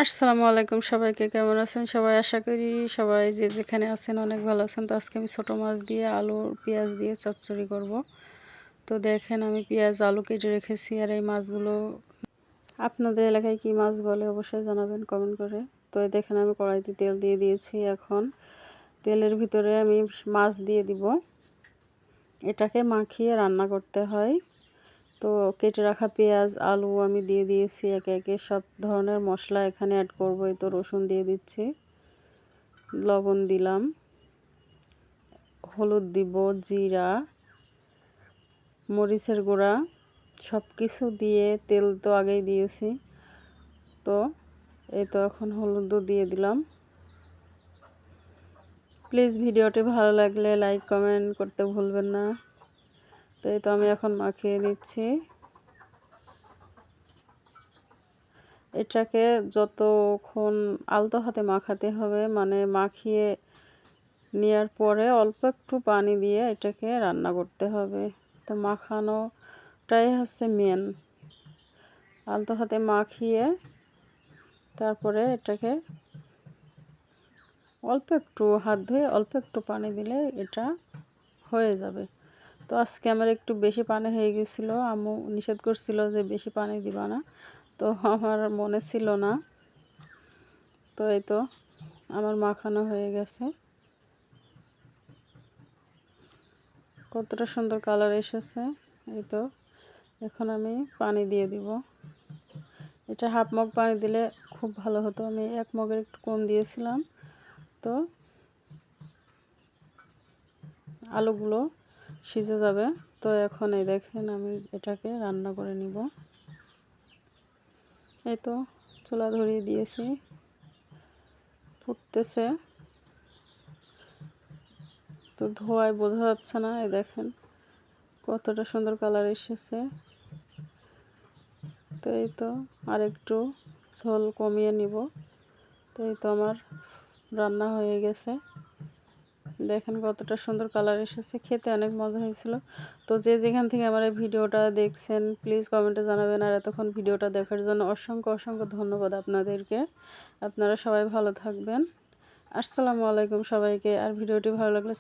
আসসালামু আলাইকুম, সবাইকে কেমন আছেন সবাই? আশা করি সবাই যে যেখানে আছেন অনেক ভালো আছেন। তো আজকে আমি ছোটো মাছ দিয়ে আলু পেঁয়াজ দিয়ে চচ্চড়ি করব। তো দেখেন আমি পেঁয়াজ আলু কেটে রেখেছি। আর এই মাছগুলো আপনাদের এলাকায় কি মাছ বলে অবশ্যই জানাবেন কমেন্ট করে। তো এই দেখেন আমি কড়াইতে তেল দিয়ে দিয়েছি। এখন তেলের ভিতরে আমি মাছ দিয়ে দিব। এটাকে মাখিয়ে রান্না করতে হয়। তো কেটে রাখা পেঁয়াজ আলু আমি দিয়ে দিয়েছি, একে একে সব ধরনের মশলা এখানে অ্যাড করব। এই তো রসুন দিয়ে দিচ্ছি, লবণ দিলাম, হলুদ দিব, জিরা, মরিচের গুঁড়া সব কিছু দিয়ে, তেল তো আগেই দিয়েছি। তো এই তো এখন হলুদও দিয়ে দিলাম। প্লিজ ভিডিওটি ভালো লাগলে লাইক কমেন্ট করতে ভুলবেন না। তো এই তো আমি এখন মাখিয়ে নিচ্ছি। এটাকে যতক্ষণ আলতো হাতে মাখাতে হবে, মানে মাখিয়ে নেওয়ার পরে অল্প একটু পানি দিয়ে এটাকে রান্না করতে হবে। তো মাখানোটাই হচ্ছে মেন। আলতো হাতে মাখিয়ে তারপরে এটাকে অল্প একটু হাত ধুয়ে অল্প একটু পানি দিলে এটা হয়ে যাবে। তো আজকে আমার একটু বেশি পানি হয়ে গেছিলো, আম্মু নিষেধ করছিল যে বেশি পানি দিবা না। তো আমার মনে ছিল না। তো এই তো আমার মাখানো হয়ে গেছে। কতটা সুন্দর কালার এসেছে। এই তো এখন আমি পানি দিয়ে দিব। এটা হাফ মগ পানি দিলে খুব ভালো হতো, আমি 1 মগের একটু কম দিয়েছিলাম। তো আলুগুলো সিজে যাবে। তো এখন এই দেখেন আমি এটাকে রান্না করে নিব। এই তো চুলা ধরিয়ে দিয়েছি, ফুটতেছে। তো ধোয়ায় বোঝা যাচ্ছে না, এই দেখেন কতটা সুন্দর কালার এসেছে। তো এই তো আর একটু ঝোল কমিয়ে নিব। তো এই তো আমার রান্না হয়ে গেছে। দেখেন কতটা সুন্দর কালার এসেছে, খেতে অনেক মজা হয়েছিল। তো যে যেখান থেকে আমার এই ভিডিওটা দেখছেন প্লিজ কমেন্টে জানাবেন। আর এতক্ষণ ভিডিওটা দেখার জন্য অসংখ্য অসংখ্য ধন্যবাদ আপনাদেরকে। আপনারা সবাই ভালো থাকবেন। আসসালামু আলাইকুম সবাইকে। আর ভিডিওটি ভালো লাগলে